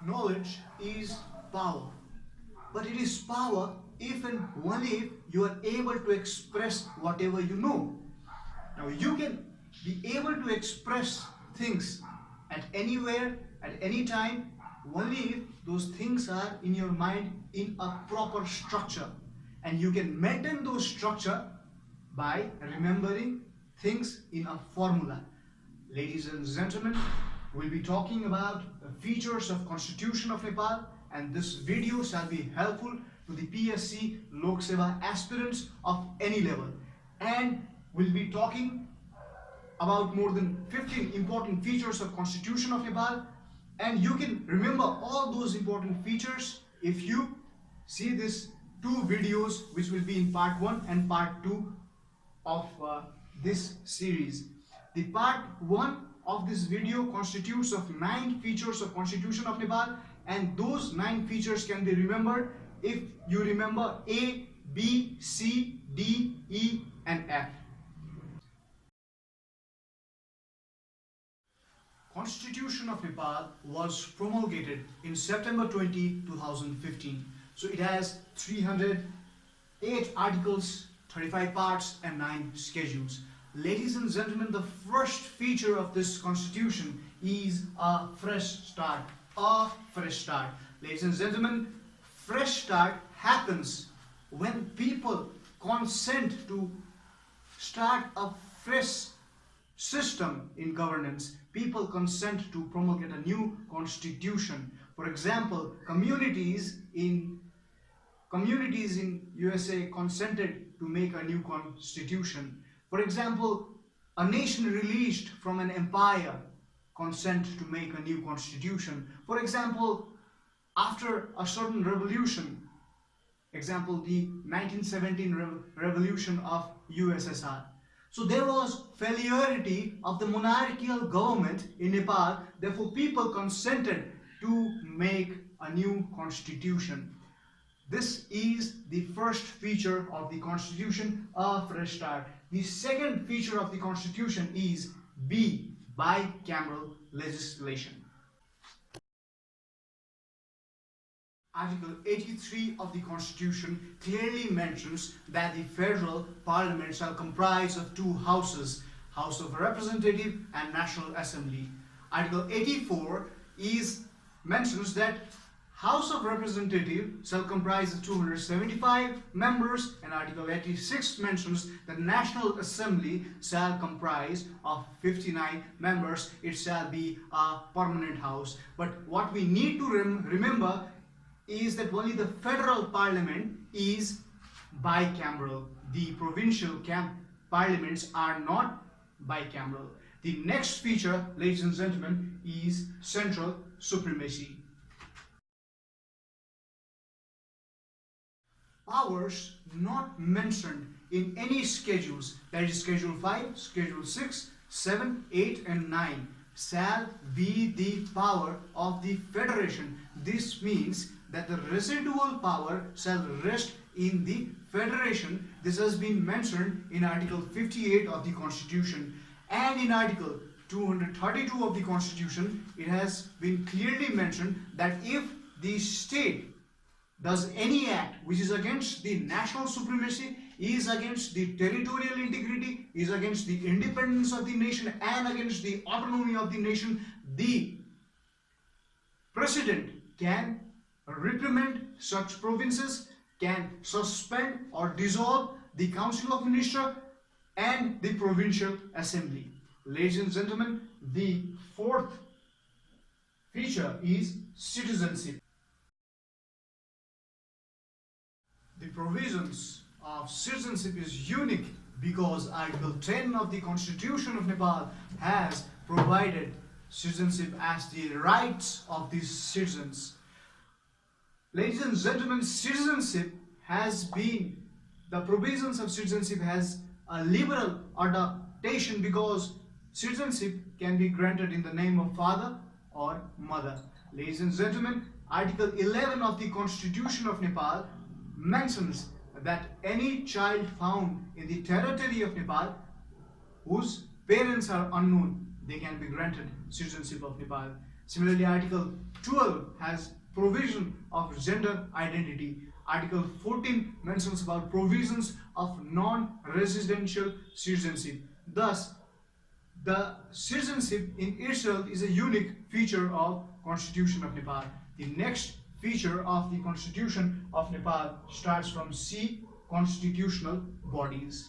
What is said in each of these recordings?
Knowledge is power, but it is power if and only if you are able to express whatever you know. Now you can be able to express things at anywhere, at any time, only if those things are in your mind in a proper structure, and you can maintain those structure by remembering things in a formula. Ladies and gentlemen, we'll be talking about the features of Constitution of Nepal, and this video shall be helpful to the PSC Lok Seva aspirants of any level. And we'll be talking about more than 15 important features of Constitution of Nepal, and you can remember all those important features if you see these two videos, which will be in part 1 and part 2 of this series. The part 1 of this video constitutes of 9 features of Constitution of Nepal, and those 9 features can be remembered if you remember A, B, C, D, E and F. Constitution of Nepal was promulgated in September 20, 2015. So it has 308 articles, 35 parts and 9 schedules. Ladies and gentlemen, the first feature of this constitution is a fresh start. A fresh start. Ladies and gentlemen, fresh start happens when people consent to start a fresh system in governance. People consent to promulgate a new constitution. For example, communities in USA consented to make a new constitution. For example, a nation released from an empire consent to make a new constitution. For example, after a certain revolution, example the 1917 revolution of USSR. So there was failure of the monarchical government in Nepal, therefore people consented to make a new constitution. This is the first feature of the constitution, a fresh start. The second feature of the constitution is B, Bi-Cameral Legislation. Article 83 of the Constitution clearly mentions that the federal parliament shall comprise of 2 houses, House of Representatives and National Assembly. Article 84 mentions that House of Representatives shall comprise of 275 members, and Article 86 mentions that National Assembly shall comprise of 59 members. It shall be a permanent house. But what we need to remember is that only the federal parliament is bicameral. The provincial parliaments are not bicameral. The next feature, ladies and gentlemen, is central supremacy. Powers not mentioned in any schedules, that is Schedule 5, Schedule 6, 7, 8 and 9, shall be the power of the Federation. This means that the residual power shall rest in the Federation. This has been mentioned in Article 58 of the Constitution, and in Article 232 of the Constitution it has been clearly mentioned that if the state does any act which is against the national supremacy, is against the territorial integrity, is against the independence of the nation and against the autonomy of the nation, the President can reprimand such provinces, can suspend or dissolve the Council of Ministers and the Provincial Assembly. Ladies and gentlemen, the fourth feature is citizenship. The provisions of citizenship is unique because Article 10 of the Constitution of Nepal has provided citizenship as the rights of the citizens. Ladies and gentlemen, the provisions of citizenship has a liberal adaptation because citizenship can be granted in the name of father or mother. Ladies and gentlemen, Article 11 of the Constitution of Nepal mentions that any child found in the territory of Nepal whose parents are unknown, they can be granted citizenship of Nepal. Similarly, Article 12 has provision of gender identity. Article 14 mentions about provisions of non-residential citizenship. Thus, the citizenship in itself is a unique feature of Constitution of Nepal. The next feature of the Constitution of Nepal starts from C, constitutional bodies.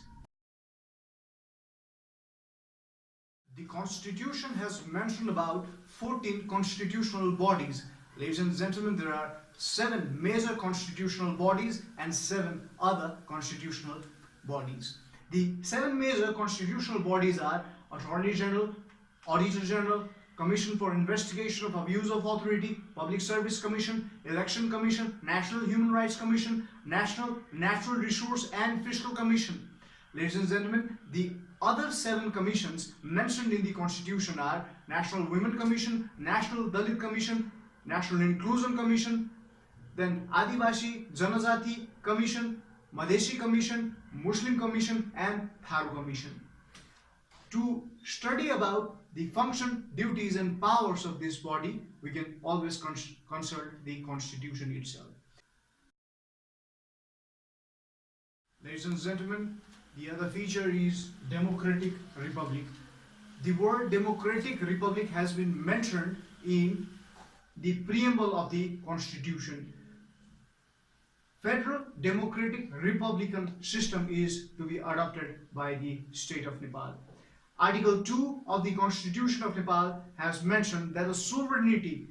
The Constitution has mentioned about 14 constitutional bodies. Ladies and gentlemen, there are 7 major constitutional bodies and 7 other constitutional bodies. The 7 major constitutional bodies are Attorney General, Auditor General, Commission for Investigation of Abuse of Authority, Public Service Commission, Election Commission, National Human Rights Commission, National Natural Resource and Fiscal Commission. Ladies and gentlemen, the other 7 commissions mentioned in the Constitution are National Women Commission, National Dalit Commission, National Inclusion Commission, then Adivasi Janajati Commission, Madhesi Commission, Muslim Commission and Tharo Commission. To study about the function, duties and powers of this body, we can always consult the Constitution itself. Ladies and gentlemen, the other feature is Democratic Republic. The word Democratic Republic has been mentioned in the preamble of the Constitution. Federal Democratic Republican system is to be adopted by the state of Nepal. Article 2 of the Constitution of Nepal has mentioned that the sovereignty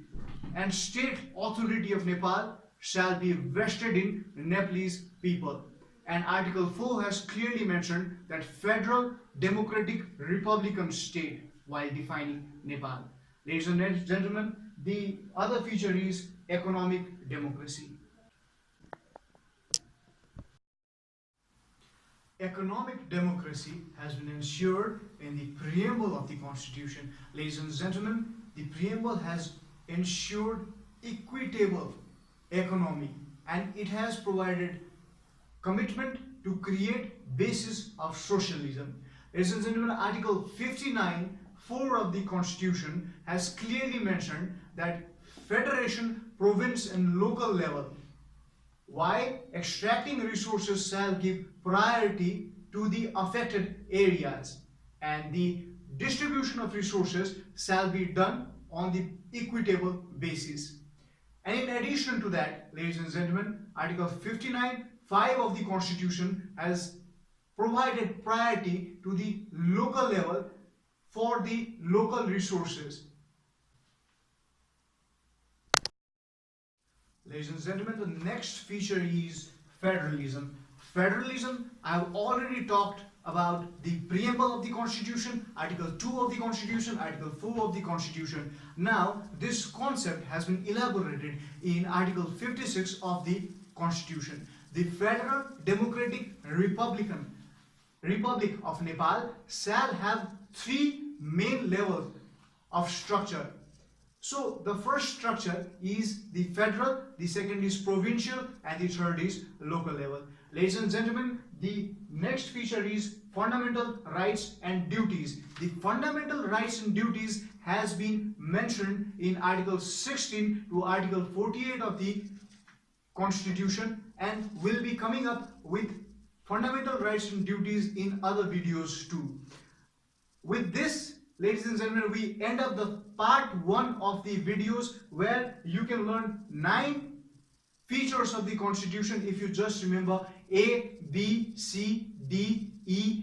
and state authority of Nepal shall be vested in Nepalese people. And Article 4 has clearly mentioned that Federal Democratic Republican state while defining Nepal. Ladies and gentlemen, the other feature is economic democracy. Economic democracy has been ensured in the preamble of the Constitution. Ladies and gentlemen, the preamble has ensured equitable economy and it has provided commitment to create basis of socialism. Ladies and gentlemen, Article 59(4) of the Constitution has clearly mentioned that federation, province and local level, while extracting resources, shall give priority to the affected areas and the distribution of resources shall be done on the equitable basis. And in addition to that, ladies and gentlemen, Article 59(5) of the Constitution has provided priority to the local level for the local resources. Ladies and gentlemen, the next feature is federalism. Federalism, I have already talked about the preamble of the Constitution, Article 2 of the Constitution, Article 4 of the Constitution. Now, this concept has been elaborated in Article 56 of the Constitution. The Federal Democratic Republic of Nepal shall have 3 main levels of structure. So the first structure is the federal, the second is provincial and the third is local level. Ladies and gentlemen, the next feature is fundamental rights and duties. The fundamental rights and duties has been mentioned in Article 16 to Article 48 of the Constitution and will be coming up with fundamental rights and duties in other videos too. With this, ladies and gentlemen, we end up the part 1 of the videos where you can learn 9 features of the Constitution if you just remember A, B, C, D, E,